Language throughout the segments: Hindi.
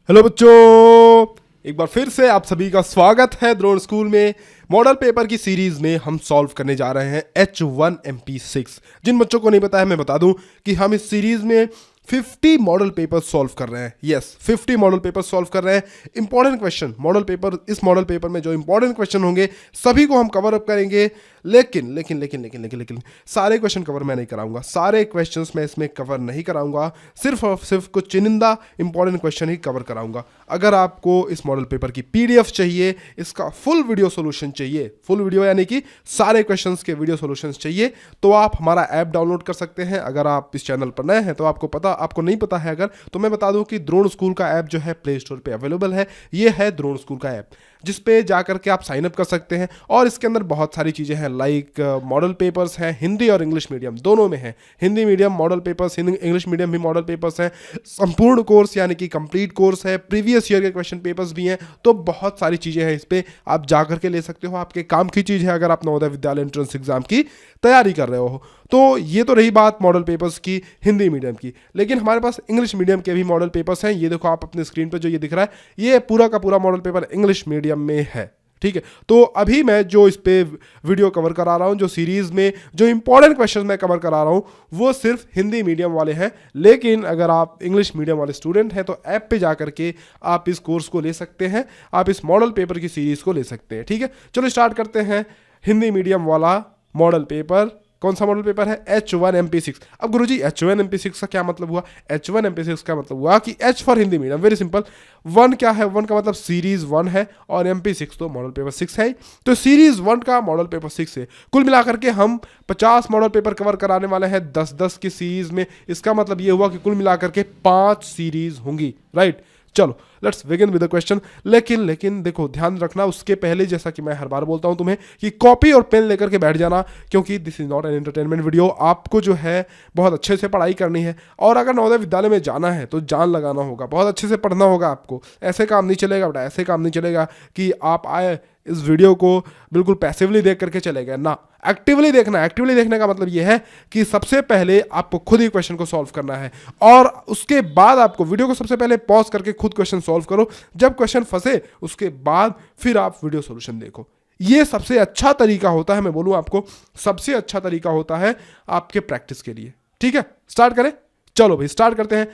हेलो बच्चों, एक बार फिर से आप सभी का स्वागत है द्रोण स्कूल में। मॉडल पेपर की सीरीज में हम सॉल्व करने जा रहे हैं H1MP6। जिन बच्चों को नहीं पता है मैं बता दूं कि हम इस सीरीज में 50 मॉडल पेपर सॉल्व कर रहे हैं। यस, 50 मॉडल पेपर सॉल्व कर रहे हैं। इंपॉर्टेंट क्वेश्चन मॉडल पेपर, इस मॉडल पेपर में जो इंपॉर्टेंट क्वेश्चन होंगे सभी को हम कवर अप करेंगे। लेकिन लेकिन लेकिन लेकिन लेकिन लेकिन सारे क्वेश्चन कवर मैं नहीं कराऊंगा, सारे क्वेश्चंस मैं इसमें कवर नहीं कराऊंगा। सिर्फ और सिर्फ कुछ चुनिंदा इंपॉर्टेंट क्वेश्चन ही कवर कराऊंगा। अगर आपको इस मॉडल पेपर की पीडीएफ चाहिए, इसका फुल वीडियो सोल्यूशन चाहिए, फुल वीडियो यानी कि सारे क्वेश्चंस के वीडियो सोल्यूशंस चाहिए, तो आप हमारा ऐप डाउनलोड कर सकते हैं। अगर आप इस चैनल पर नए हैं तो आपको नहीं पता है अगर, तो मैं बता दूं कि द्रोण स्कूल का ऐप जो है प्ले स्टोर पे अवेलेबल है। ये है द्रोण स्कूल का ऐप, जिस पे जाकर के आप साइन अप कर सकते हैं। और इसके अंदर बहुत सारी चीज़ें हैं, लाइक मॉडल पेपर्स हैं, हिंदी और इंग्लिश मीडियम दोनों में हैं। Hindi medium model papers, English medium भी मॉडल पेपर्स हैं। संपूर्ण कोर्स यानी कि कंप्लीट कोर्स है, प्रीवियस ईयर के क्वेश्चन पेपर्स भी हैं। तो बहुत सारी चीज़ें हैं, इस पर आप जाकर के ले सकते हो। आपके काम की चीज़ है अगर आप नवोदय विद्यालय एंट्रेंस एग्जाम की तैयारी कर रहे हो। तो ये तो रही बात मॉडल पेपर्स की हिंदी मीडियम की, लेकिन हमारे पास इंग्लिश मीडियम के भी मॉडल पेपर्स हैं। ये देखो आप अपने स्क्रीन पर जो ये दिख रहा है, ये पूरा का पूरा मॉडल पेपर इंग्लिश मीडियम में है। ठीक है, तो अभी मैं जो इस पे वीडियो कवर करा रहा हूँ, जो सीरीज में जो इंपॉर्टेंट क्वेश्चन मैं कवर करा रहा हूँ, वो सिर्फ हिंदी मीडियम वाले हैं। लेकिन अगर आप इंग्लिश मीडियम वाले स्टूडेंट हैं तो ऐप पे जाकर के आप इस कोर्स को ले सकते हैं, आप इस मॉडल पेपर की सीरीज को ले सकते हैं। ठीक है, चलो स्टार्ट करते हैं। हिंदी मीडियम वाला मॉडल पेपर, कौन सा मॉडल पेपर है? H1MP6। अब गुरुजी H1MP6 का क्या मतलब हुआ? H1MP6 का मतलब हुआ कि H for Hindi medium, very simple. 1 क्या है? 1 का मतलब सीरीज 1 है, और MP6 तो मॉडल पेपर 6 है। तो सीरीज 1 का मॉडल पेपर 6 है। कुल मिलाकर के हम 50 मॉडल पेपर कवर कराने वाले हैं 10-10 की सीरीज में। इसका मतलब ये हुआ कि कुल मिलाकर के 5 सीरीज होंगी, राइट। चलो let's begin with the question. लेकिन देखो, ध्यान रखना उसके पहले, जैसा कि मैं हर बार बोलता हूं तुम्हें, कि कॉपी और पेन लेकर के बैठ जाना, क्योंकि this is not an entertainment video. आपको जो है बहुत अच्छे से पढ़ाई करनी है, और अगर नवोदय विद्यालय में जाना है तो जान लगाना होगा, बहुत अच्छे से पढ़ना होगा आपको। ऐसे काम नहीं चलेगा बेटा, ऐसे काम नहीं चलेगा कि आप आए इस वीडियो को बिल्कुल पैसिवली देख करके चले गए ना। एक्टिवली देखना। एक्टिवली देखने का मतलब यह है कि सबसे पहले आपको खुद ही क्वेश्चन को सॉल्व करना है, और उसके बाद आपको वीडियो को सबसे पहले पॉज करके खुद क्वेश्चन सॉल्व करो। जब क्वेश्चन फंसे उसके बाद फिर आप वीडियो सॉल्यूशन देखो। ये सबसे अच्छा तरीका होता है, मैं बोलूं आपको, सबसे अच्छा तरीका होता है आपके प्रैक्टिस के लिए। ठीक है, स्टार्ट करें। चलो भाई स्टार्ट करते हैं।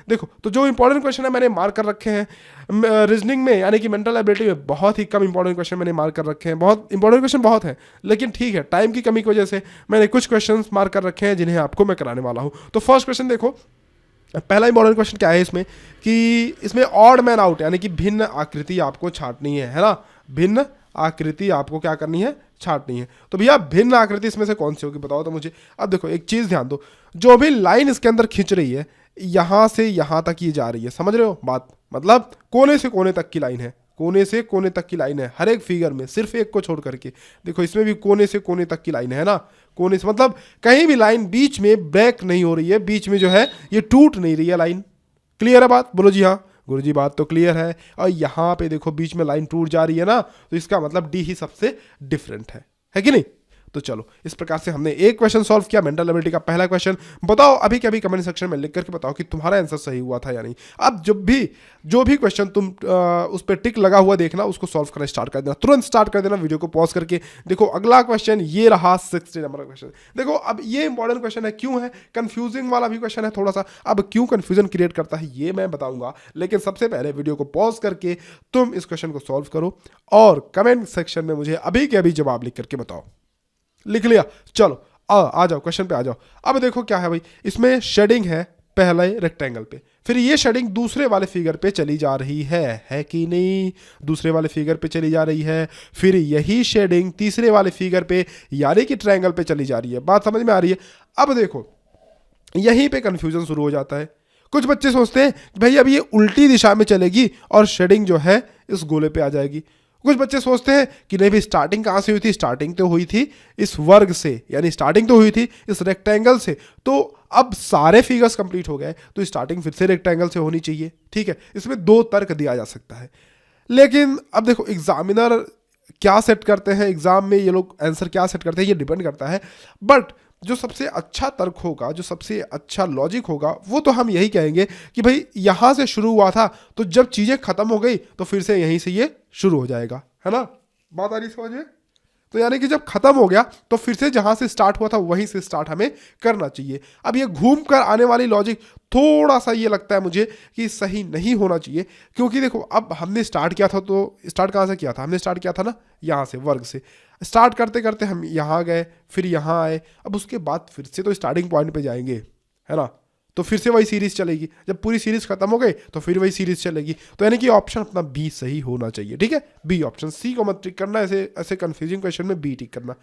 देखो, तो जो इंपॉर्टेंट क्वेश्चन है मैंने मार्क कर रखे हैं। रीजनिंग में यानी कि मेंटल एबिलिटी में बहुत ही कम इंपॉर्टेंट क्वेश्चन मैंने मार्क कर रखे हैं। बहुत इंपॉर्टेंट क्वेश्चन बहुत है, लेकिन ठीक है, टाइम की कमी की वजह से मैंने कुछ क्वेश्चंस मार्क कर रखे हैं जिन्हें आपको मैं कराने वाला हूं। तो फर्स्ट क्वेश्चन देखो, पहला इंपॉर्टेंट क्वेश्चन क्या है इसमें, कि इसमें ऑड मैन आउट यानी कि भिन्न आकृति आपको छांटनी है ना। भिन्न आकृति आपको क्या करनी है? छांटनी है। तो भैया भिन्न आकृति इसमें से कौन सी होगी बताओ तो मुझे। अब देखो एक चीज ध्यान दो, जो भी लाइन इसके अंदर खींच रही है, यहां से यहां तक ये जा रही है, समझ रहे हो बात? मतलब कोने से कोने तक की लाइन है, कोने से कोने तक की लाइन है हर एक फिगर में, सिर्फ एक को छोड़ करके। देखो इसमें भी कोने से कोने तक की लाइन है ना। कोने से मतलब कहीं भी लाइन बीच में ब्रेक नहीं हो रही है, बीच में जो है ये टूट नहीं रही है लाइन। क्लियर है बात? बोलो जी हाँ। गुरुजी बात तो क्लियर है। और यहाँ पे देखो बीच में लाइन टूट जा रही है ना, तो इसका मतलब डी ही सबसे डिफरेंट है कि नहीं? तो चलो इस प्रकार से हमने एक क्वेश्चन सॉल्व किया, मेंटल एबिलिटी का पहला क्वेश्चन। बताओ अभी के अभी कमेंट सेक्शन में लिख करके बताओ कि तुम्हारा आंसर सही हुआ था या नहीं। अब जो भी क्वेश्चन तुम उस पर टिक लगा हुआ देखना, उसको सॉल्व करना स्टार्ट कर देना, तुरंत स्टार्ट कर देना, वीडियो को पॉज करके। देखो अगला क्वेश्चन ये रहा 60 नंबर का क्वेश्चन। देखो अब ये इंपॉर्टेंट क्वेश्चन है, क्यों है? कंफ्यूजिंग वाला भी क्वेश्चन है थोड़ा सा। अब क्यों कंफ्यूजन क्रिएट करता है ये मैं बताऊंगा, लेकिन सबसे पहले वीडियो को पॉज करके तुम इस क्वेश्चन को सॉल्व करो, और कमेंट सेक्शन में मुझे अभी के अभी जवाब लिख करके बताओ। लिख लिया? चलो आ जाओ क्वेश्चन पे आ जाओ। अब देखो क्या है भाई, इसमें शेडिंग है पहले रेक्टेंगल पे, फिर ये शेडिंग दूसरे वाले फिगर पे चली जा रही है कि नहीं? दूसरे वाले फिगर पे चली जा रही है, फिर यही शेडिंग तीसरे वाले फिगर पे यानी कि ट्रायंगल पे चली जा रही है। बात समझ में आ रही है? अब देखो यहीं पे कंफ्यूजन शुरू हो जाता है। कुछ बच्चे सोचते हैं भाई अब ये उल्टी दिशा में चलेगी और शेडिंग जो है इस गोले पे आ जाएगी। कुछ बच्चे सोचते हैं कि नहीं भाई स्टार्टिंग कहाँ से हुई थी? स्टार्टिंग तो हुई थी इस वर्ग से, यानी स्टार्टिंग तो हुई थी इस रेक्टेंगल से। तो अब सारे फिगर्स कंप्लीट हो गए तो स्टार्टिंग फिर से रेक्टेंगल से होनी चाहिए। ठीक है, इसमें 2 तर्क दिया जा सकता है। लेकिन अब देखो एग्जामिनर क्या सेट करते हैं एग्जाम में, ये लोग आंसर क्या सेट करते हैं, ये डिपेंड करता है। बट जो सबसे अच्छा तर्क होगा, जो सबसे अच्छा लॉजिक होगा, वो तो हम यही कहेंगे कि भाई यहाँ से शुरू हुआ था, तो जब चीज़ें खत्म हो गई तो फिर से यहीं से ये शुरू हो जाएगा, है ना। बात आ रही समझ में? तो यानी कि जब खत्म हो गया तो फिर से जहां से स्टार्ट हुआ था वहीं से स्टार्ट हमें करना चाहिए। अब ये घूम कर आने वाली लॉजिक थोड़ा सा ये लगता है मुझे कि सही नहीं होना चाहिए, क्योंकि देखो अब हमने स्टार्ट किया था, तो स्टार्ट कहाँ से किया था, हमने स्टार्ट किया था ना यहाँ से, वर्ग से। स्टार्ट करते करते हम यहाँ गए, फिर यहाँ आए, अब उसके बाद फिर से तो स्टार्टिंग पॉइंट पे जाएंगे, है ना। तो फिर से वही सीरीज चलेगी, जब पूरी सीरीज खत्म हो गई तो फिर वही सीरीज चलेगी। तो यानी कि ऑप्शन अपना बी सही होना चाहिए, ठीक है, बी ऑप्शन। सी को मत टिक करना, ऐसे ऐसे कंफ्यूजिंग क्वेश्चन में बी टिक करना।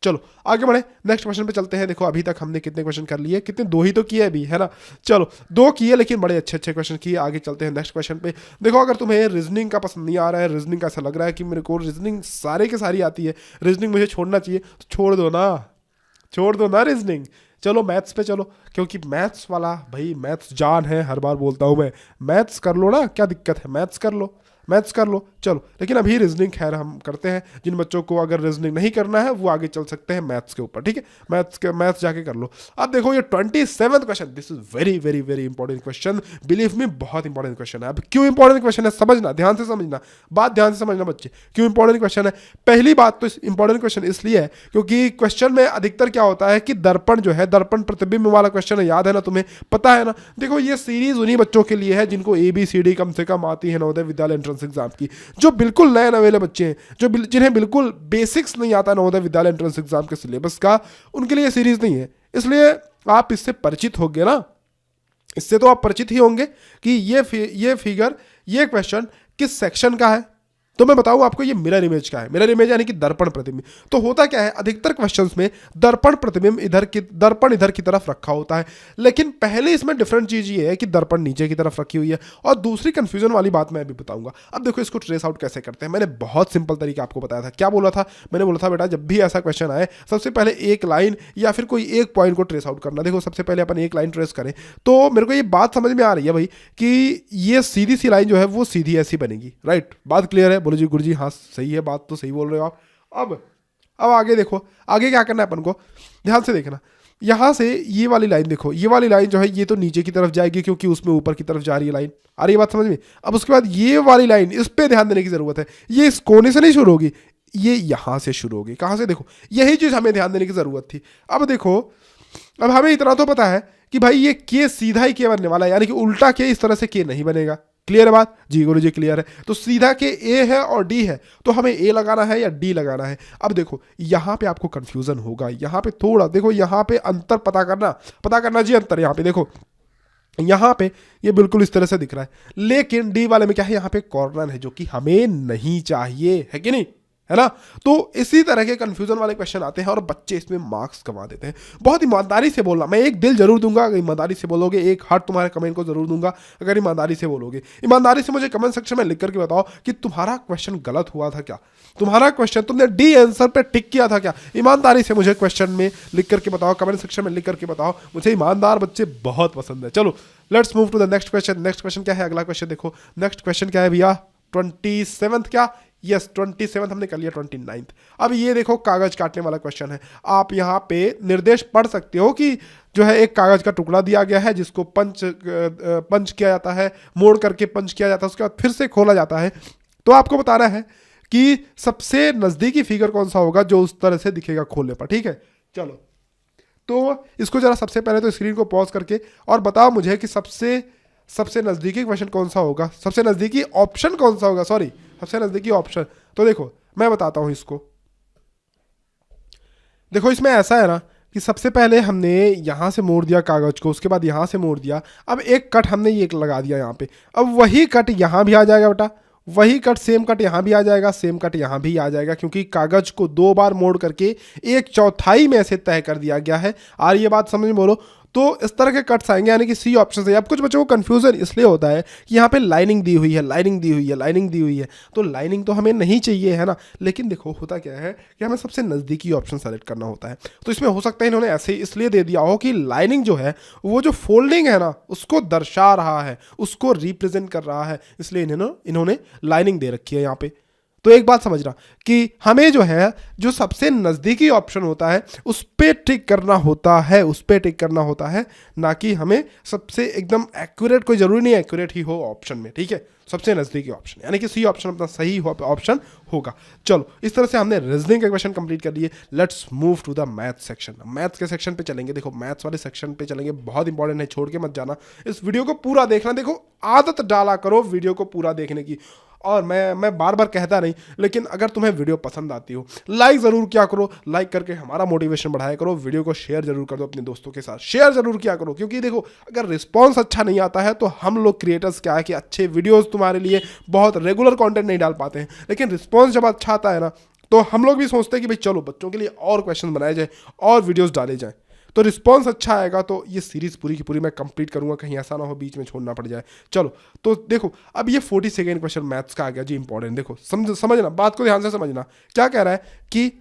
चलो आगे बढ़े, नेक्स्ट क्वेश्चन पे चलते हैं। देखो अभी तक हमने कितने क्वेश्चन कर लिए, कितने, 2 ही तो किए अभी, है ना। चलो 2 किए, लेकिन बड़े अच्छे अच्छे क्वेश्चन किए। आगे चलते हैं नेक्स्ट क्वेश्चन पे। देखो अगर तुम्हें रीजनिंग का पसंद नहीं आ रहा है, रीजनिंग का ऐसा लग रहा है कि मेरे को रीजनिंग सारे के सारी आती है, रीजनिंग मुझे छोड़ना चाहिए, तो छोड़ दो ना, छोड़ दो ना रीजनिंग। चलो मैथ्स पे चलो, क्योंकि मैथ्स वाला भाई, मैथ्स जान है, हर बार बोलता हूँ मैं। मैथ्स कर लो ना, क्या दिक्कत है, मैथ्स कर लो, मैथ्स कर लो। चलो लेकिन अभी रीजनिंग खैर हम करते हैं। जिन बच्चों को अगर रीजनिंग नहीं करना है वो आगे चल सकते हैं मैथ्स के ऊपर, ठीक है। मैथ्स जाके कर लो। अब देखो ये 27वां question, this is very very very important question, believe me, बहुत इंपॉर्टेंट क्वेश्चन है। अब क्यों इंपॉर्टेंट क्वेश्चन है, समझना, ध्यान से समझना, बात ध्यान से समझना बच्चे, क्यों इंपॉर्टेंट क्वेश्चन है। पहली बात तो इंपॉर्टेंट क्वेश्चन इसलिए है क्योंकि क्वेश्चन में अधिकतर क्या होता है कि दर्पण जो है, दर्पण प्रतिबिंब वाला क्वेश्चन है, याद है ना तुम्हें, पता है ना। देखो ये सीरीज उन्हीं बच्चों के लिए है जिनको ABCD कम से कम आती है नवोदय विद्यालय एंट्रेंस एग्जाम की, जो बिल्कुल नए नवेले बच्चे हैं, जिन्हें बिल्कुल बेसिक्स नहीं आता नवोदय विद्यालय एंट्रेंस एग्जाम के सिलेबस का, उनके लिए सीरीज नहीं है। इसलिए आप इससे परिचित होंगे ना, इससे तो आप परिचित ही होंगे कि ये फिगर, ये क्वेश्चन किस सेक्शन का है। तो मैं बताऊं आपको, ये मिरर इमेज का है। मिरर इमेज यानी कि दर्पण प्रतिबिंब। तो होता क्या है, अधिकतर क्वेश्चंस में दर्पण प्रतिबिंब दर्पण इधर की तरफ रखा होता है, लेकिन पहले इसमें डिफरेंट चीज ये है कि दर्पण नीचे की तरफ रखी हुई है। और दूसरी कंफ्यूजन वाली बात मैं अभी बताऊंगा। अब देखो इसको ट्रेस आउट कैसे करते हैं, मैंने बहुत सिंपल तरीका आपको बताया था। क्या बोला था, मैंने बोला था बेटा जब भी ऐसा क्वेश्चन आए, सबसे पहले एक लाइन या फिर कोई एक पॉइंट को ट्रेस आउट करना। देखो सबसे पहले अपन एक लाइन ट्रेस करें, तो मेरे को ये बात समझ में आ रही है भाई कि ये सीधी सी लाइन जो है वो सीधी ऐसी बनेगी, राइट। बात क्लियर है, बोलो जी गुरु जी, हाँ सही है, बात तो सही बोल रहे हो आप। अब आगे देखो, आगे क्या करना है अपन को, ध्यान से देखना। यहां से ये वाली लाइन देखो, ये वाली लाइन जो है ये तो नीचे की तरफ जाएगी क्योंकि उसमें ऊपर की तरफ जा रही है लाइन, आ रही है बात समझ में। अब उसके बाद ये वाली लाइन, इस पे ध्यान देने की जरूरत है। ये इस कोने से नहीं शुरू होगी, ये यहां से शुरू होगी। कहां से, देखो यही चीज हमें ध्यान देने की जरूरत थी। अब देखो, अब हमें इतना तो पता है कि भाई ये के सीधा ही के बनने वाला है, यानी कि उल्टा के इस तरह से के नहीं बनेगा। क्लियर है बात जी गुरु जी, क्लियर है। तो सीधा के ए है और डी है, तो हमें ए लगाना है या डी लगाना है। अब देखो यहां पे आपको कंफ्यूजन होगा, यहां पे थोड़ा देखो, यहां पे अंतर पता करना जी, अंतर यहां पे देखो, यहां पे ये बिल्कुल इस तरह से दिख रहा है, लेकिन डी वाले में क्या है, यहां पे कॉर्नर है जो कि हमें नहीं चाहिए, है कि नहीं, है ना। तो इसी तरह के कंफ्यूजन वाले क्वेश्चन आते हैं और बच्चे इसमें मार्क्स कमा देते हैं। बहुत ईमानदारी से बोलना, मैं एक दिल जरूर दूंगा अगर ईमानदारी से बोलोगे, एक हार्ट तुम्हारे कमेंट को जरूर दूंगा अगर ईमानदारी से बोलोगे। ईमानदारी से मुझे कमेंट सेक्शन में लिख करके बताओ कि तुम्हारा क्वेश्चन गलत हुआ था क्या, तुम्हारा क्वेश्चन तुमने डी आंसर पे टिक किया था क्या। ईमानदारी से मुझे क्वेश्चन में लिख करके बताओ, कमेंट सेक्शन में लिख करके बताओ। मुझे ईमानदार बच्चे बहुत पसंद है। चलो let's move to the next question. Next question क्या है, अगला क्वेश्चन देखो। नेक्स्ट क्वेश्चन क्या है भैया, 27th क्या, यस 27th हमने कर लिया, 29th। अब ये देखो कागज काटने वाला क्वेश्चन है। आप यहाँ पे निर्देश पढ़ सकते हो कि जो है एक कागज का टुकड़ा दिया गया है जिसको पंच किया जाता है, मोड़ करके पंच किया जाता है, उसके बाद फिर से खोला जाता है। तो आपको बताना है कि सबसे नजदीकी फिगर कौन सा होगा जो उस तरह से दिखेगा खोलने पर, ठीक है। चलो तो इसको जरा सबसे पहले तो स्क्रीन को पॉज करके और बताओ मुझे कि सबसे नजदीकी क्वेश्चन कौन सा होगा, सबसे नजदीकी ऑप्शन कौन सा होगा, सॉरी सबसे नजदीकी ऑप्शन। तो देखो मैं बताता हूं इसको। देखो इसमें ऐसा है ना कि सबसे पहले हमने यहां से मोड़ दिया कागज को, उसके बाद यहां से मोड़ दिया, अब एक कट हमने ये लगा दिया यहां पे। अब वही कट यहां भी आ जाएगा बेटा, वही कट सेम कट यहां भी आ जाएगा, सेम कट यहां भी आ जाएगा, क्योंकि कागज को 2 बार मोड़ करके 1/4 में ऐसे तय कर दिया गया है। और ये बात समझ में बोलो, तो इस तरह के कट्स आएंगे, यानी कि सी ऑप्शन से। अब कुछ बच्चों को कंफ्यूजन इसलिए होता है कि यहाँ पे लाइनिंग दी हुई है, लाइनिंग दी हुई है, लाइनिंग दी हुई है, तो लाइनिंग तो हमें नहीं चाहिए, है ना। लेकिन देखो होता क्या है कि हमें सबसे नज़दीकी ऑप्शन सेलेक्ट करना होता है। तो इसमें हो सकता है इन्होंने ऐसे इसलिए दे दिया हो कि लाइनिंग जो है वो जो फोल्डिंग है ना उसको दर्शा रहा है, उसको रिप्रेजेंट कर रहा है, इसलिए इन्होंने लाइनिंग दे रखी है यहाँ पे। तो एक बात समझना कि हमें जो है जो सबसे नज़दीकी ऑप्शन होता है उस पे टिक करना होता है, उस पे टिक करना होता है, ना कि हमें सबसे एकदम एक्यूरेट, कोई ज़रूरी नहीं एक्यूरेट ही हो ऑप्शन में, ठीक है, सबसे नज़दीकी ऑप्शन यानी कि सी ऑप्शन अपना सही ऑप्शन होगा। चलो इस तरह से हमने रीजनिंग का क्वेश्चन कंप्लीट कर लिए। Let's move to the math section. Maths के सेक्शन पे चलेंगे। देखो मैथ्स वाले सेक्शन पे चलेंगे, बहुत इंपॉर्टेंट है, छोड़ के मत जाना, इस वीडियो को पूरा देखना। देखो आदत डाला करो वीडियो को पूरा देखने की, और मैं बार बार कहता नहीं, लेकिन अगर तुम्हें वीडियो पसंद आती हो लाइक ज़रूर किया करो, लाइक करके हमारा मोटिवेशन बढ़ाया करो। वीडियो को शेयर जरूर कर दो अपने दोस्तों के साथ, शेयर जरूर किया करो, क्योंकि देखो अगर रिस्पांस अच्छा नहीं आता है तो हम लोग क्रिएटर्स क्या है कि अच्छे वीडियोस तुम्हारे लिए बहुत रेगुलर कंटेंट नहीं डाल पाते हैं, लेकिन रिस्पांस जब अच्छा आता है ना तो हम लोग भी सोचते हैं कि भाई चलो बच्चों के लिए और क्वेश्चन बनाए जाए और वीडियोज़ डाले जाए, तो रिस्पांस अच्छा आएगा तो ये सीरीज़ पूरी की पूरी मैं कंप्लीट करूंगा, कहीं ऐसा ना हो बीच में छोड़ना पड़ जाए। चलो तो देखो अब ये 42nd क्वेश्चन मैथ्स का आ गया जी इंपॉर्टेंट। देखो समझना, बात को ध्यान से समझना। क्या कह रहा है कि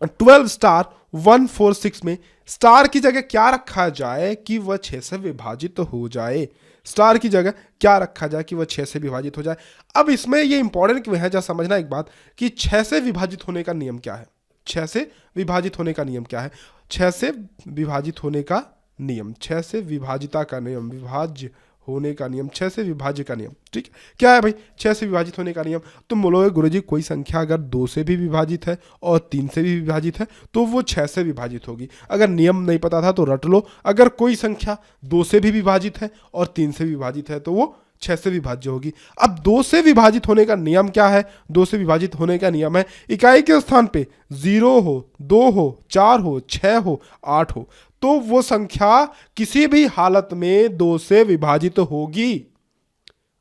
12 स्टार 146 में स्टार की जगह क्या रखा जाए कि वह 6 से विभाजित हो जाए। स्टार की जगह क्या रखा जाए कि वह 6 से विभाजित हो जाए। अब इसमें ये इंपॉर्टेंट क्यों है, जरा समझना एक बात कि 6 से विभाजित होने का नियम क्या है। 6 से विभाजित होने का नियम क्या है। 6 से विभाजित होने का नियम, 6 से विभाजिता का नियम, विभाज्य होने का नियम, 6 से विभाज्य का नियम, ठीक है। क्या है भाई 6 से विभाजित होने का नियम। तुम बोलोगे गुरुजी कोई संख्या अगर 2 से भी विभाजित है और 3 से भी विभाजित है तो वो 6 से विभाजित होगी। अगर नियम नहीं पता था तो रट लो, अगर कोई संख्या 2 से भी विभाजित है और 3 से विभाजित है तो वो 6 से विभाज्य होगी। अब 2 से विभाजित होने का नियम क्या है। 2 से विभाजित होने का नियम है इकाई के स्थान पे 0 हो, 2 हो, 4 हो, 6 हो, 8 हो तो वो संख्या किसी भी हालत में 2 से विभाजित होगी।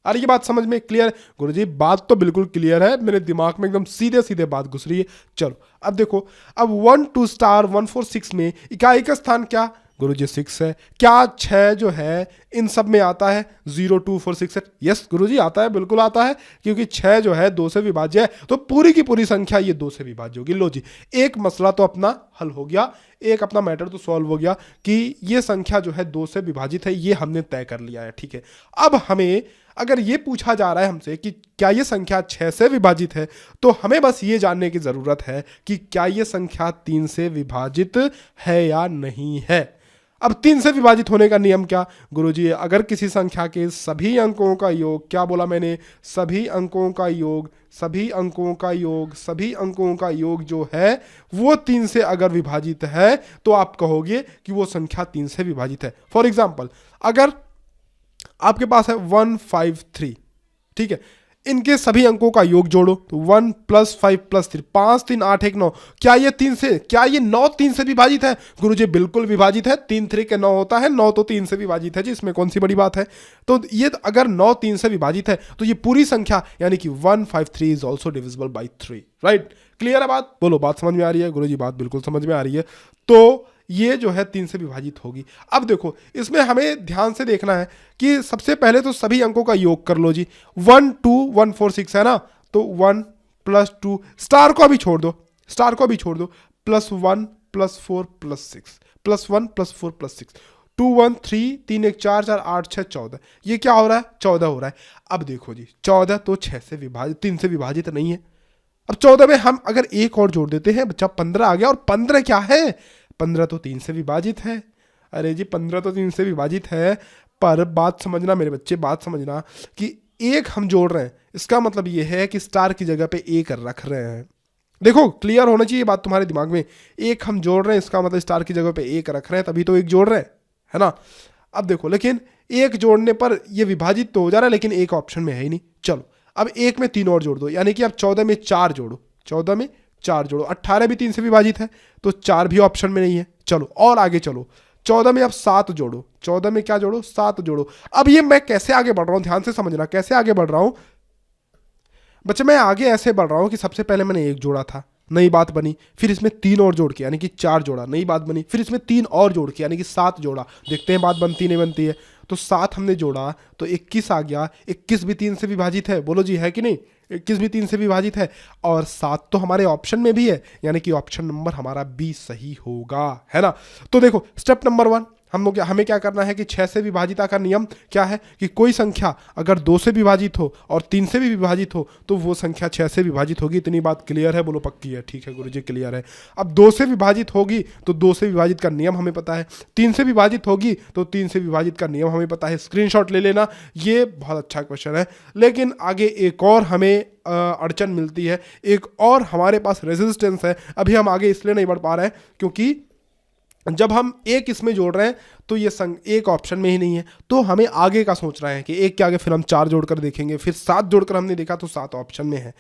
अरे ये बात समझ में क्लियर? गुरुजी बात तो बिल्कुल क्लियर है, मेरे दिमाग में एकदम सीधे सीधे बात घुस रही है। चलो अब देखो, अब 12 स्टार 146 में इकाई का स्थान क्या गुरुजी 6 है। क्या 6 जो है इन सब में आता है 0 2 4 6 8? यस गुरुजी आता है, बिल्कुल आता है, क्योंकि 6 जो है 2 से विभाज्य है तो पूरी की पूरी संख्या ये 2 से विभाज्य होगी। लो जी एक मसला तो अपना हल हो गया, एक अपना मैटर तो सॉल्व हो गया कि ये संख्या जो है 2 से विभाजित है, ये हमने तय कर लिया है, ठीक है। अब हमें अगर ये पूछा जा रहा है हमसे कि क्या ये संख्या 6 से विभाजित है तो हमें बस ये जानने की ज़रूरत है कि क्या ये संख्या 3 से विभाजित है या नहीं है। अब 3 से विभाजित होने का नियम क्या गुरुजी, अगर किसी संख्या के सभी अंकों का योग, क्या बोला मैंने, सभी अंकों का योग, सभी अंकों का योग, सभी अंकों का योग जो है वो 3 से अगर विभाजित है तो आप कहोगे कि वो संख्या 3 से विभाजित है। फॉर एग्जाम्पल अगर आपके पास है 153, ठीक है, इनके सभी अंकों का योग जोड़ो तो 1 + 5 + 3 5 3 8 1 9, क्या ये 3 से, क्या ये 9 3 से विभाजित है गुरुजी? बिल्कुल विभाजित है, 3 3 के 9 होता है, 9 तो 3 से विभाजित है जी, इसमें कौन सी बड़ी बात है। तो ये अगर 9 3 से विभाजित है तो ये पूरी संख्या यानी कि 153 is also divisible by 3, right. Clear है बात? बोलो बात समझ में आ रही है गुरुजी? बात बिल्कुल समझ में आ रही है। तो ये जो है 3 से विभाजित होगी। अब देखो इसमें हमें ध्यान से देखना है कि सबसे पहले तो सभी अंकों का योग कर लो जी। 1 2 1 4 6 है ना, तो 1 + 2, स्टार को अभी छोड़ दो, स्टार को अभी छोड़ दो, +1 +4 +6 +1 +4 +6 2 1 3 3 1 4 4 8 6 14, ये क्या हो रहा है 14 हो रहा है। अब देखो जी 14 तो 6 से विभाजित, 3 से विभाजित नहीं है। अब 14 में हम अगर एक और जोड़ देते हैं बच्चा 15 आ गया, और 15 क्या है, 15 तो 3 से विभाजित है। अरे जी 15 तो 3 से विभाजित है, पर बात समझना मेरे बच्चे, बात समझना कि एक हम जोड़ रहे हैं, इसका मतलब ये है कि स्टार की जगह पे एक रख रहे हैं। देखो क्लियर होना चाहिए बात तुम्हारे दिमाग में, एक हम जोड़ रहे हैं इसका मतलब स्टार की जगह पे एक रख रहे हैं, तभी तो एक जोड़ रहे हैं, है ना। अब देखो लेकिन एक जोड़ने पर ये विभाजित तो हो जा रहा है, लेकिन एक ऑप्शन में है ही नहीं। चलो अब एक में 3 और जोड़ दो, यानी कि अब 14 में 4 जोड़ो, 14 में 4 जोड़ो, 18 भी 3 से विभाजित है तो 4 भी ऑप्शन में नहीं है। चलो और आगे चलो, 14 में अब 7 जोड़ो, 14 में क्या जोड़ो, 7 जोड़ो। अब ये मैं कैसे आगे बढ़ रहा हूं, ध्यान से समझना कैसे आगे बढ़ रहा हूं बच्चे। मैं आगे ऐसे बढ़ रहा हूं कि सबसे पहले मैंने 1 जोड़ा था, नई बात बनी, फिर इसमें 3 और जोड़ के यानी कि 4 जोड़ा, नई बात बनी, फिर इसमें 3 और जोड़ के यानी कि 7 जोड़ा, देखते हैं बात बनती नहीं बनती है। तो 7 हमने जोड़ा तो 21 आ गया, 21 भी 3 से विभाजित है, बोलो जी है कि नहीं, 21 भी 3 से विभाजित है, और 7 तो हमारे ऑप्शन में भी है, यानी कि ऑप्शन नंबर हमारा बी सही होगा, है ना। तो देखो स्टेप नंबर 1 हमें क्या करना है कि 6 से विभाजिता का नियम क्या है कि कोई संख्या अगर 2 से विभाजित हो और 3 से भी विभाजित हो तो वो संख्या 6 से विभाजित होगी। इतनी बात क्लियर है? बोलो पक्की है? ठीक है गुरुजी क्लियर है। अब 2 से विभाजित होगी तो 2 से विभाजित का नियम हमें पता है, 3 से विभाजित होगी तो 3 से विभाजित का नियम हमें पता है। स्क्रीनशॉट ले लेना, ये बहुत अच्छा क्वेश्चन है। लेकिन आगे एक और हमें अड़चन मिलती है, एक और हमारे पास रेजिस्टेंस है। अभी हम आगे इसलिए नहीं बढ़ पा रहे हैं क्योंकि जब हम एक इसमें जोड़ रहे हैं तो ये एक ऑप्शन में ही नहीं है, तो हमें आगे का सोच रहे हैं कि एक के आगे फिर हम 4 जोड़कर देखेंगे, फिर 7 जोड़कर हमने देखा तो 7 ऑप्शन में है।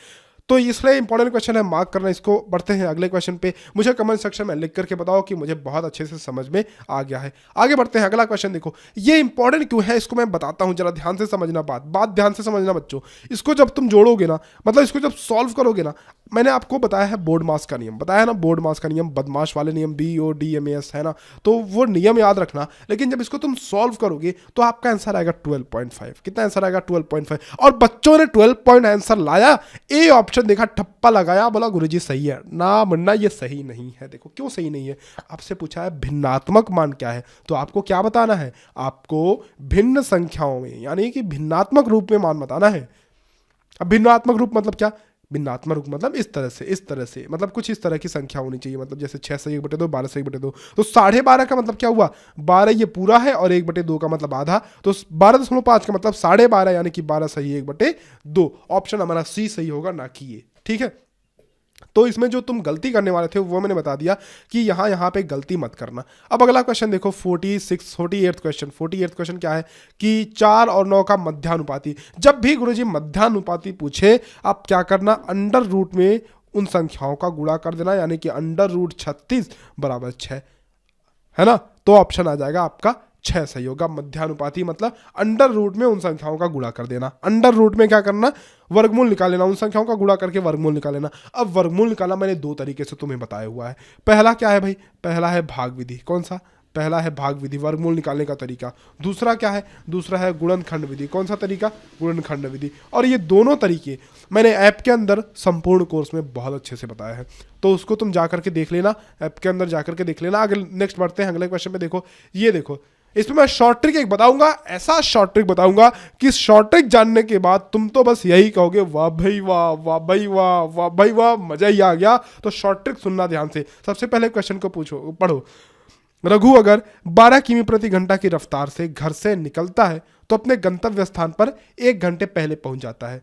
तो इसलिए इंपॉर्टेंट क्वेश्चन है, मार्क करना इसको। बढ़ते हैं अगले क्वेश्चन पे। मुझे कमेंट सेक्शन में लिख करके बताओ कि मुझे बहुत अच्छे से समझ में आ गया है। आगे बढ़ते हैं, अगला क्वेश्चन देखो। ये इंपॉर्टेंट क्यों है इसको मैं बताता हूँ, जरा ध्यान से समझना। बात ध्यान से समझना बच्चों। इसको जब तुम जोड़ोगे ना, मतलब इसको जब सॉल्व करोगे ना, मैंने आपको बताया है बोर्ड मास का नियम, बताया ना बोर्ड मास का नियम, बदमाश वाले नियम, BODMAS है ना, तो वो नियम याद रखना। लेकिन जब इसको तुम सॉल्व करोगे तो आपका आंसर आएगा 12.5। कितना आंसर आएगा? 12.5। और बच्चों ने 12 पॉइंट आंसर लाया, ए ऑप्शन देखा, ठप्पा लगाया, बोला गुरुजी सही है ना। मुन्ना ये सही नहीं है। देखो क्यों सही नहीं है, आपसे पूछा है भिन्नात्मक मान क्या है, तो आपको क्या बताना है? आपको भिन्न संख्याओं में यानी कि भिन्नात्मक रूप में मान बताना है। अब भिन्नात्मक रूप मतलब क्या? भिन्नात्मक रूप मतलब इस तरह से मतलब कुछ इस तरह की संख्या होनी चाहिए। मतलब जैसे 6 से 1/2, 12 से 1/2, तो 12.5 का मतलब क्या हुआ? 12 ये पूरा है और 1/2 का मतलब आधा, तो 12.5 का मतलब 12.5 यानी कि 12 सही 1/2। ऑप्शन हमारा सी सही होगा, ना कि ये। ठीक है, तो इसमें जो तुम गलती करने वाले थे वो मैंने बता दिया कि यहाँ पे गलती मत करना। अब अगला क्वेश्चन देखो, 48th क्वेश्चन। 48th क्वेश्चन क्या है कि 4 और 9 का मध्यानुपाती। जब भी गुरुजी मध्यानुपाती पूछे, आप क्या करना? अंडर रूट में उन संख्याओं का गुणा कर देना, यानी कि अंडर रूट 36 बराबर 6 है ना, तो ऑप्शन आ जाएगा आपका 6 सही होगा। मध्यानुपाती मतलब अंडर रूट में उन संख्याओं का गुणा कर देना। अंडर रूट में क्या करना? वर्गमूल निकाल लेना, उन संख्याओं का गुणा करके वर्गमूल निकाल लेना। अब वर्गमूल निकाला मैंने 2 तरीके से तुम्हें बताया हुआ है। पहला क्या है भाई? पहला है भाग विधि। कौन सा? पहला है भाग विधि, वर्गमूल निकालने का तरीका। दूसरा क्या है? दूसरा है गुणनखंड विधि। कौन सा तरीका? गुणनखंड विधि। और ये दोनों तरीके मैंने ऐप के अंदर संपूर्ण कोर्स में बहुत अच्छे से बताया है, तो उसको तुम जा करके देख लेना, ऐप के अंदर जा करके देख लेना। आगे नेक्स्ट बढ़ते हैं, अगले क्वेश्चन पे देखो। ये देखो, इसमें मैं शॉर्ट ट्रिक एक बताऊंगा, ऐसा शॉर्ट ट्रिक बताऊंगा कि शॉर्ट ट्रिक जानने के बाद तुम तो बस यही कहोगे, वाह भाई वाह, वाह भाई वाह, वाह भाई वाह, मजा ही आ गया। तो शॉर्ट ट्रिक सुनना ध्यान से। सबसे पहले क्वेश्चन को पढ़ो। रघु अगर 12 किमी प्रति घंटा की रफ्तार से घर से निकलता है तो अपने गंतव्य स्थान पर 1 घंटे पहले पहुंच जाता है।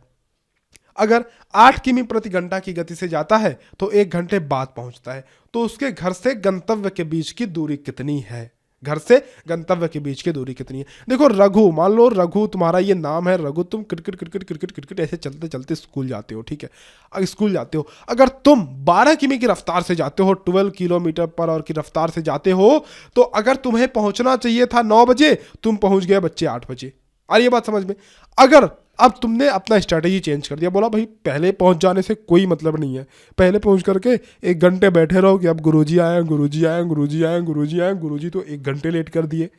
अगर 8 किमी प्रति घंटा की गति से जाता है तो 1 घंटे बाद पहुंचता है। तो उसके घर से गंतव्य के बीच की दूरी कितनी है? घर से गंतव्य के बीच की दूरी कितनी है? देखो रघु, मान लो रघु तुम्हारा ये नाम है रघु, तुम क्रिकेट ऐसे चलते चलते स्कूल जाते हो। ठीक है, अगर स्कूल जाते हो, अगर तुम 12 किमी की रफ्तार से जाते हो, 12 किलोमीटर पर आवर की रफ्तार से जाते हो, तो अगर तुम्हें पहुंचना चाहिए था 9 बजे, तुम पहुंच गए बच्चे 8 बजे। आ रही है बात समझ में? अगर अब तुमने अपना स्ट्रैटेजी चेंज कर दिया, बोला भाई पहले पहुंच जाने से कोई मतलब नहीं है, पहले पहुंच करके 1 घंटे बैठे रहो कि अब गुरुजी आए, गुरुजी आए, गुरुजी आए, गुरुजी आए, गुरुजी तो 1 घंटे लेट कर दिए।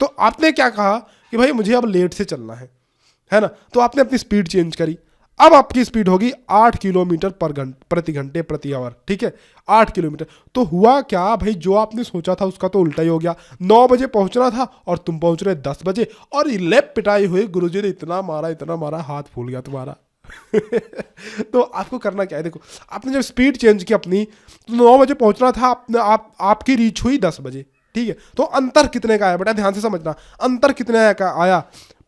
तो आपने क्या कहा कि भाई मुझे अब लेट से चलना है ना, तो आपने अपनी स्पीड चेंज करी। अब आपकी स्पीड होगी 8 किलोमीटर प्रति घंटे प्रति आवर। ठीक है, 8 किलोमीटर। तो हुआ क्या भाई, जो आपने सोचा था उसका तो उल्टा ही हो गया। 9 बजे पहुंचना था और तुम पहुंच रहे 10 बजे, और लेप पिटाई हुई, गुरुजी ने इतना मारा हाथ फूल गया तुम्हारा। तो आपको करना क्या है? देखो, आपने जब स्पीड चेंज की अपनी, तो 9 बजे पहुंचना था, आपकी रीच हुई 10 बजे। ठीक है, तो अंतर कितने का आया बेटा? ध्यान से समझना, अंतर कितने का आया?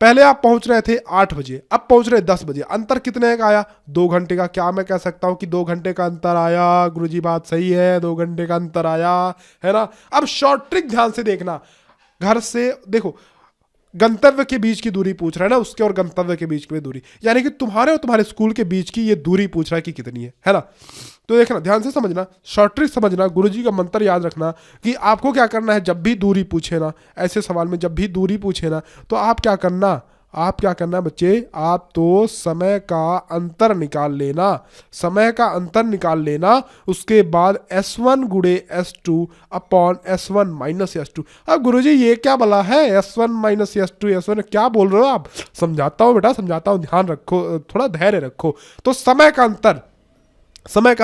पहले आप पहुंच रहे थे 8 बजे, अब पहुंच रहे 10 बजे, अंतर कितने का आया? 2 घंटे का। क्या मैं कह सकता हूं कि 2 घंटे का अंतर आया? गुरुजी बात सही है, 2 घंटे का अंतर आया, है ना। अब शॉर्ट ट्रिक ध्यान से देखना। घर से देखो, गंतव्य के बीच की दूरी पूछ रहा है ना, उसके और गंतव्य के बीच की दूरी, यानी कि तुम्हारे और तुम्हारे स्कूल के बीच की ये दूरी पूछ रहा है कि कितनी है ना। तो देखना, ध्यान से समझना, शॉर्ट ट्रिक समझना, गुरुजी का मंत्र याद रखना कि आपको क्या करना है। जब भी दूरी पूछे ना, ऐसे सवाल में जब भी दूरी पूछे ना, तो आप क्या करना बच्चे, आप तो समय का अंतर निकाल लेना, समय का अंतर निकाल लेना। उसके बाद S1 गुणे S2 upon S1 minus S2। अब गुरुजी ये क्या बोला है? S1 माइनस S2, S1 क्या बोल रहे हो आप? समझाता हूँ बेटा, समझाता हूँ, ध्यान रखो, थोड़ा धैर्य रखो। तो समय का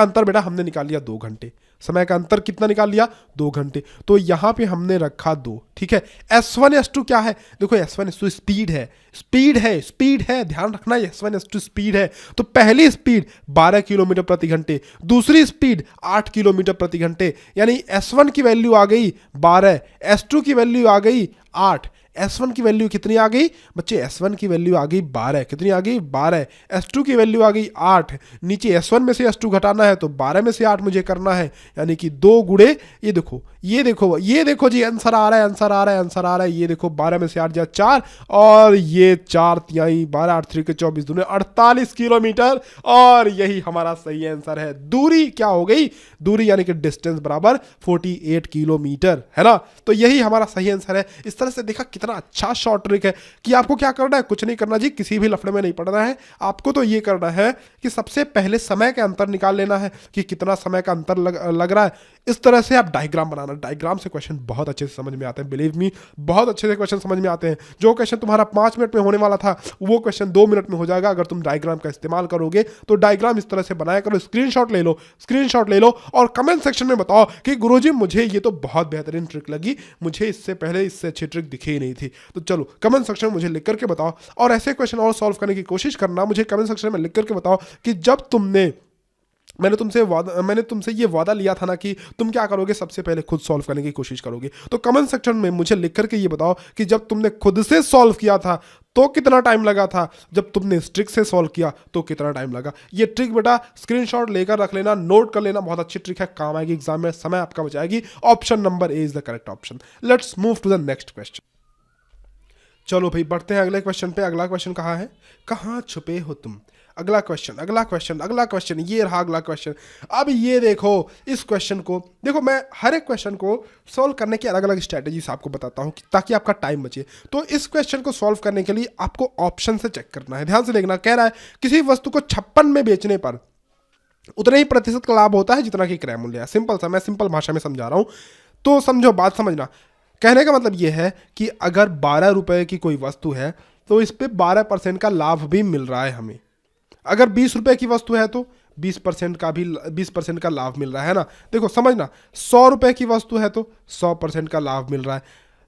अंतर बेटा हमने निकाल लिया 2 घंटे। समय का अंतर कितना निकाल लिया, 2 घंटे। तो यहाँ पे हमने रखा 2, ठीक है। S1 S2 क्या है, देखो S1 S2 स्पीड है, स्पीड है, ध्यान रखना S1 S2 स्पीड है। तो पहली स्पीड 12 किलोमीटर प्रति घंटे, दूसरी स्पीड 8 किलोमीटर प्रति घंटे, यानी S1 की वैल्यू आ गई 12, S2 की वैल्यू आ गई 8। S1 की वैल्यू कितनी आ गई बच्चे, S1 की वैल्यू आ गई 12, कितनी आ गई 12, S2 की वैल्यू आ गई 8, नीचे S1 में से S2 घटाना है तो 12 में से 8 मुझे करना है, यानी कि 2 गुणे, ये देखो जी, आंसर आ रहा है, ये देखो 12 में से 8 जा 4, और ये 4 तिहाई 12, 8 3 के 24 दूने 48 किलोमीटर, और यही हमारा सही आंसर है। दूरी क्या हो गई, दूरी यानी कि डिस्टेंस बराबर 48 किलोमीटर, है ना। तो यही हमारा सही आंसर है। इस तरह से देखा कितना अच्छा शॉर्ट ट्रिक है कि आपको क्या करना है, कुछ नहीं करना जी, किसी भी लफड़े में नहीं पड़ना है। आपको तो ये करना है कि सबसे पहले समय का अंतर निकाल लेना है कि कितना समय का अंतर लग रहा है। इस तरह से आप डायग्राम बनाना, डायग्राम से क्वेश्चन बहुत अच्छे से समझ में आते हैं, बिलीव मी, बहुत अच्छे से क्वेश्चन समझ में आते हैं। जो क्वेश्चन तुम्हारा 5 मिनट में होने वाला था वो क्वेश्चन 2 मिनट में हो जाएगा अगर तुम डायग्राम का इस्तेमाल करोगे। तो डायग्राम इस तरह से बनाया करो, स्क्रीनशॉट ले लो और कमेंट सेक्शन में बताओ कि गुरुजी मुझे ये तो बहुत बेहतरीन ट्रिक लगी, मुझे इससे पहले इससे अच्छी ट्रिक दिखी ही नहीं थी। तो चलो कमेंट सेक्शन में मुझे लिख करके बताओ, और ऐसे क्वेश्चन और सॉल्व करने की कोशिश करना। मुझे कमेंट सेक्शन में लिख करके बताओ कि जब मैंने तुमसे ये वादा लिया था ना कि तुम क्या करोगे, सबसे पहले खुद सॉल्व करने की कोशिश करोगे। तो कमेंट सेक्शन में मुझे लिख करके ये बताओ कि जब तुमने खुद से सॉल्व किया था तो कितना टाइम लगा था, जब तुमने इस ट्रिक से सॉल्व किया तो कितना टाइम लगा। ये ट्रिक बेटा स्क्रीनशॉट लेकर रख लेना, नोट कर लेना, बहुत अच्छी ट्रिक है, काम आएगी एग्जाम में, समय आपका बचाएगी। Option number A is the correct option. Let's move to the next question. चलो भाई बढ़ते हैं अगले क्वेश्चन पे। अगला क्वेश्चन कहाँ है, कहाँ छुपे हो तुम। अगला क्वेश्चन, ये रहा अगला क्वेश्चन। अब ये देखो, इस क्वेश्चन को देखो, मैं हर एक क्वेश्चन को सॉल्व करने की अलग अलग स्ट्रैटेजीज आपको बताता हूँ ताकि आपका टाइम बचे। तो इस क्वेश्चन को सॉल्व करने के लिए आपको ऑप्शन से चेक करना है। ध्यान से देखना, कह रहा है किसी वस्तु को 56 में बेचने पर उतना ही प्रतिशत का लाभ होता है जितना कि क्रय मूल्य है। सिंपल सा, मैं सिंपल भाषा में समझा रहा हूँ, तो समझो, बात समझना। कहने का मतलब ये है कि अगर 12 रुपए की कोई वस्तु है तो इस पर 12% का लाभ भी मिल रहा है हमें। अगर 20 रुपए की वस्तु है तो 20% का लाभ मिल रहा है ना। देखो समझना, 100 रुपए की वस्तु है तो 100% का लाभ मिल रहा है,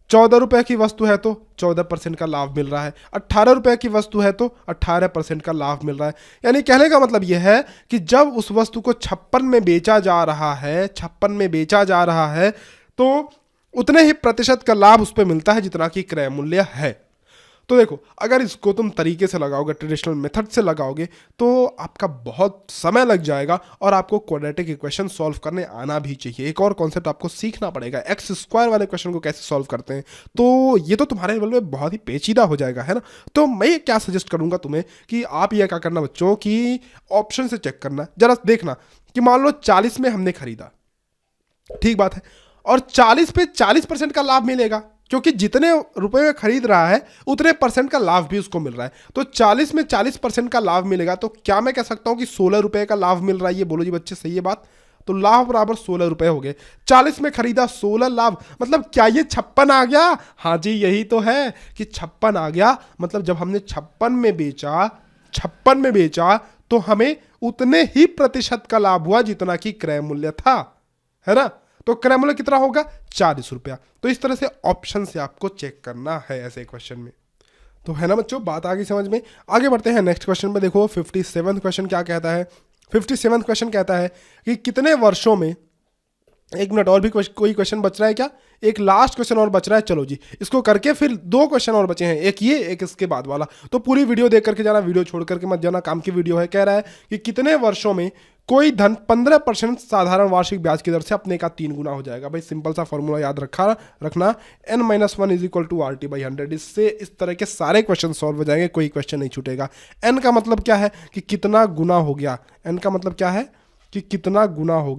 14 रुपए की वस्तु है तो 14% का लाभ मिल रहा है, 18 रुपए की वस्तु है तो 18% का लाभ मिल रहा है। यानी कहने का मतलब यह है कि जब उस वस्तु को 56 में बेचा जा रहा है तो उतने ही प्रतिशत का लाभ उस पर मिलता है जितना कि क्रय मूल्य है। तो देखो, अगर इसको तुम तरीके से लगाओगे, ट्रेडिशनल मेथड से लगाओगे, तो आपका बहुत समय लग जाएगा और आपको क्वाड्रेटिक इक्वेशन सॉल्व करने आना भी चाहिए। एक और कॉन्सेप्ट आपको सीखना पड़ेगा, एक्स स्क्वायर वाले क्वेश्चन को कैसे सॉल्व करते हैं। तो ये तो तुम्हारे लेवल में बहुत ही पेचीदा हो जाएगा, है ना। तो मैं क्या सजेस्ट करूंगा तुम्हें कि आप ये क्या करना बच्चों, कि ऑप्शन से चेक करना। जरा देखना कि मान लो 40 में हमने खरीदा, ठीक बात है, और 40 पे 40% का लाभ मिलेगा, क्योंकि जितने रुपए में खरीद रहा है उतने परसेंट का लाभ भी उसको मिल रहा है। तो 40 में 40% का लाभ मिलेगा, तो क्या मैं कह सकता हूं कि 16 रुपए का लाभ मिल रहा है। ये बोलो जी बच्चे, सही है बात। तो लाभ बराबर 16 रुपए हो गए। 40 में खरीदा, 16 लाभ, मतलब क्या ये 56 आ गया। हाँ जी, यही तो है कि 56 आ गया। मतलब जब हमने 56 में बेचा तो हमें उतने ही प्रतिशत का लाभ हुआ जितना कि क्रय मूल्य था, है ना। तो क्रय मूल्य कितना होगा, 40 रुपया। तो इस तरह से ऑप्शन से आपको चेक करना है ऐसे क्वेश्चन में। तो है ना बच्चों, बात आ गई समझ में। आगे बढ़ते हैं नेक्स्ट क्वेश्चन में। देखो 57 क्वेश्चन क्या कहता है। 57 क्वेश्चन कहता है कि कितने वर्षों में, एक मिनट, और भी कोई क्वेश्चन बच रहा है क्या, एक लास्ट क्वेश्चन और बच रहा है। चलो जी, इसको करके फिर 2 क्वेश्चन और बचे हैं, एक ये एक इसके बाद वाला। तो पूरी वीडियो देख करके जाना, वीडियो छोड़ करके मत जाना, काम की वीडियो है। कह रहा है कि कितने वर्षों में कोई धन 15% साधारण वार्षिक ब्याज की दर से अपने का 3 गुना हो जाएगा। भाई सिंपल सा फॉर्मूला याद रखना, n-1 = RT/100। इससे इस तरह के सारे क्वेश्चन सॉल्व हो जाएंगे, कोई क्वेश्चन नहीं छूटेगा। n का मतलब क्या है कि कितना गुना हो गया, n का मतलब क्या है कि कितना गुना हो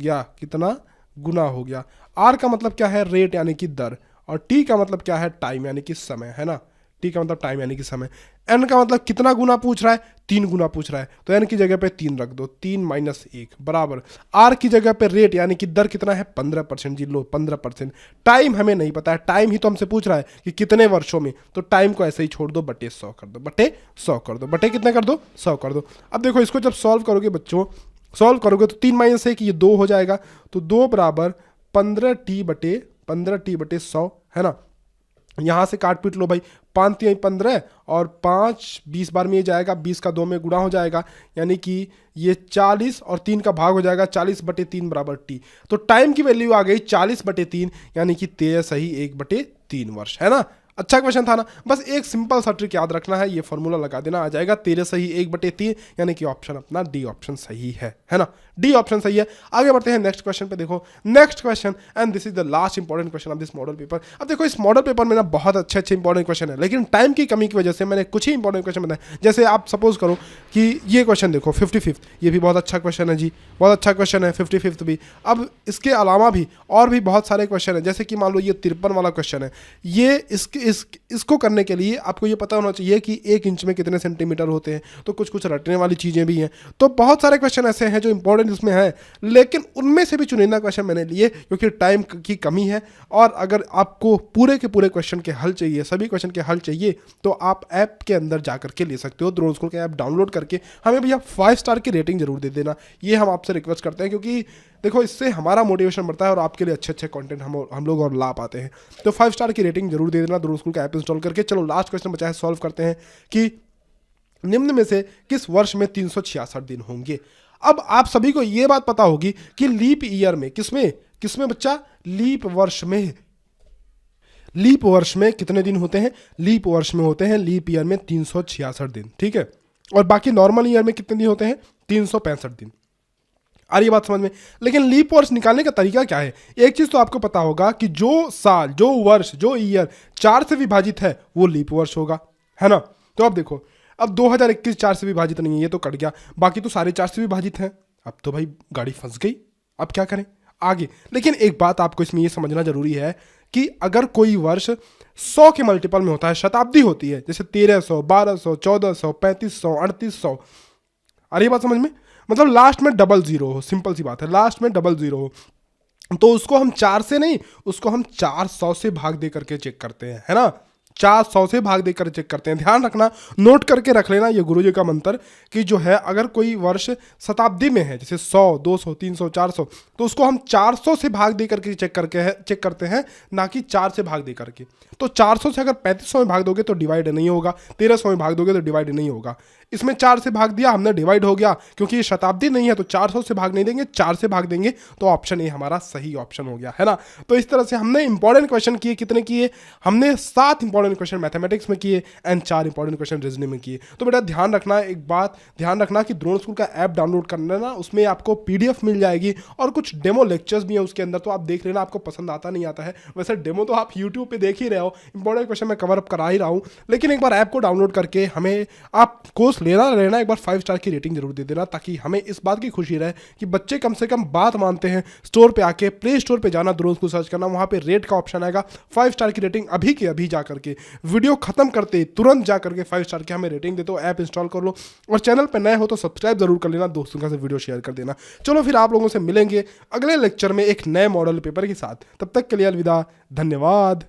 गया, R का मतलब क्या है, रेट यानी कि दर, और T का मतलब क्या है, टाइम यानी कि समय, है ना। T का मतलब टाइम यानी कि समय। N का मतलब कितना गुना पूछ रहा है, 3 गुना पूछ रहा है, तो N की जगह पे 3 रख दो, 3 - 1 बराबर R की जगह पे रेट यानी कि दर कितना है, 15%। जी लो 15%। टाइम हमें नहीं पता है, टाइम ही तो हमसे पूछ रहा है कि कितने वर्षों में, तो टाइम को ऐसे ही छोड़ दो, बटे 100 कर दो, बटे कितने कर दो, 100 कर दो। अब देखो इसको जब सॉल्व करोगे बच्चों, सॉल्व करोगे तो 3 - 1 ये 2 हो जाएगा, तो 2 बराबर 15t/100 है ना। यहाँ से काट पीट लो भाई, 5 3 15 और 5 20 बार में ये जाएगा, 20 का 2 में गुणा हो जाएगा, यानी कि ये 40 और 3 का भाग हो जाएगा, 40/3 बराबर t। तो टाइम की वैल्यू आ गई 40/3, यानी कि 13 सही 1/3 वर्ष, है ना। अच्छा क्वेश्चन था ना। बस एक सिंपल सा ट्रिक याद रखना है, ये फॉर्मूला लगा देना, आ जाएगा 13 सही 1/3, यानी कि ऑप्शन अपना डी ऑप्शन सही है ना। डी ऑप्शन सही है। आगे बढ़ते हैं नेक्स्ट क्वेश्चन पे। देखो next question, and this is the last important question of this model paper. अब देखो इस मॉडल पेपर में ना बहुत अच्छे अच्छे इंपॉर्टेंट क्वेश्चन है, लेकिन टाइम की कमी की वजह से मैंने कुछ ही इंपॉर्टेंट क्वेश्चन बताए। जैसे आप सपोज करो कि ये क्वेश्चन देखो 55th, ये भी बहुत अच्छा क्वेश्चन है जी, बहुत अच्छा क्वेश्चन है 55th भी। अब इसके अलावा भी और भी बहुत सारे क्वेश्चन है, जैसे कि मान लो ये 53 वाला क्वेश्चन है। ये इसको करने के लिए आपको ये पता होना चाहिए कि 1 इंच में कितने सेंटीमीटर होते हैं, तो कुछ कुछ रटने वाली चीज़ें भी हैं। तो बहुत सारे क्वेश्चन ऐसे हैं जो इंपॉर्टेंट इसमें हैं, लेकिन उनमें से भी चुनिंदा क्वेश्चन मैंने लिए क्योंकि टाइम की कमी है। और अगर आपको पूरे के पूरे क्वेश्चन के हल चाहिए, सभी क्वेश्चन के हल चाहिए, तो आप ऐप के अंदर जा करके ले सकते हो। द्रोण स्कूल के ऐप डाउनलोड करके हमें भैया 5 स्टार की रेटिंग जरूर दे देना, ये हम आपसे रिक्वेस्ट करते हैं, क्योंकि देखो इससे हमारा मोटिवेशन बढ़ता है और आपके लिए अच्छे अच्छे कंटेंट हम लोग और ला पाते हैं। तो 5 स्टार की रेटिंग जरूर दे देना द्रोण स्कूल का ऐप इंस्टॉल करके। चलो लास्ट क्वेश्चन बचा है, सॉल्व करते हैं कि निम्न में से किस वर्ष में 366 दिन होंगे। अब आप सभी को यह बात पता होगी कि लीप ईयर में किसमें बच्चा, लीप वर्ष में कितने दिन होते हैं, लीप वर्ष में होते हैं लीप ईयर में 366 दिन, ठीक है। और बाकी नॉर्मल ईयर में कितने दिन होते हैं, 365 दिन। आ रही बात समझ में। लेकिन लीप वर्ष निकालने का तरीका क्या है, एक चीज तो आपको पता होगा कि जो साल, जो वर्ष, जो ईयर 4 से विभाजित है वो लीप वर्ष होगा, है ना। तो अब देखो, अब 2021 4 से विभाजित नहीं है, ये तो कट गया, बाकी तो सारे 4 से विभाजित हैं। अब तो भाई गाड़ी फंस गई, अब क्या करें आगे। लेकिन एक बात आपको इसमें ये समझना जरूरी है कि अगर कोई वर्ष 100 के मल्टीपल में होता है, शताब्दी होती है, जैसे 1300, 1200, 1400, 3500, 3800, अरे बात समझ में, मतलब लास्ट में डबल जीरो हो, सिंपल सी बात है, लास्ट में डबल जीरो हो, तो उसको हम 4 से नहीं, उसको हम 400 से भाग दे करके चेक करते हैं, है ना। 400 से भाग देकर चेक करते हैं। ध्यान रखना, नोट करके रख लेना ये गुरुजी का मंत्र कि जो है अगर कोई वर्ष शताब्दी में है, जैसे 100, 200, 300, 400, तो उसको हम 400 से भाग दे करके चेक करते हैं, ना कि 4 से भाग दे करके। तो 400 से अगर 3500 में भाग दोगे तो डिवाइड नहीं होगा, 1300 में भाग दोगे तो डिवाइड नहीं होगा। इसमें 4 से भाग दिया हमने, डिवाइड हो गया, क्योंकि ये शताब्दी नहीं है तो 400 से भाग नहीं देंगे, 4 से भाग देंगे, तो ऑप्शन ए हमारा सही ऑप्शन हो गया, है ना। तो इस तरह से हमने इंपॉर्टेंट क्वेश्चन किए, कितने किए हमने, 7 इंपॉर्टेंट क्वेश्चन मैथमेटिक्स में किए एंड 4 इंपॉर्टेंट क्वेश्चन रीजनिंग में किए। तो बेटा ध्यान रखना, एक बात ध्यान रखना कि द्रोण स्कूल का ऐप डाउनलोड करना ना, उसमें आपको पीडीएफ मिल जाएगी और कुछ डेमो लेक्चर्स भी है उसके अंदर, तो आप देख लेना, आपको पसंद आता नहीं आता है। वैसे डेमो तो आप यूट्यूब पे देख ही रहे हो, इंपॉर्टेंट क्वेश्चन मैं कवर अप करा ही रहा हूँ, लेकिन एक बार ऐप को डाउनलोड करके हमें आप कोर्स लेना एक बार 5 स्टार की रेटिंग जरूर दे देना, ताकि हमें इस बात की खुशी रहे कि बच्चे कम से कम बात मानते हैं। स्टोर पे आके, प्ले स्टोर पे जाना, द्रोण स्कूल सर्च करना, वहां पे रेट का ऑप्शन आएगा, 5 स्टार की रेटिंग अभी के अभी जा करके, वीडियो खत्म करते तुरंत जा करके 5 स्टार की हमें रेटिंग दे दो, ऐप इंस्टॉल कर लो, और चैनल पे नए हो तो सब्सक्राइब जरूर कर लेना, दोस्तों के साथ वीडियो शेयर कर देना। चलो फिर आप लोगों से मिलेंगे अगले लेक्चर में एक नए मॉडल पेपर के साथ, तब तक के लिए अलविदा, धन्यवाद।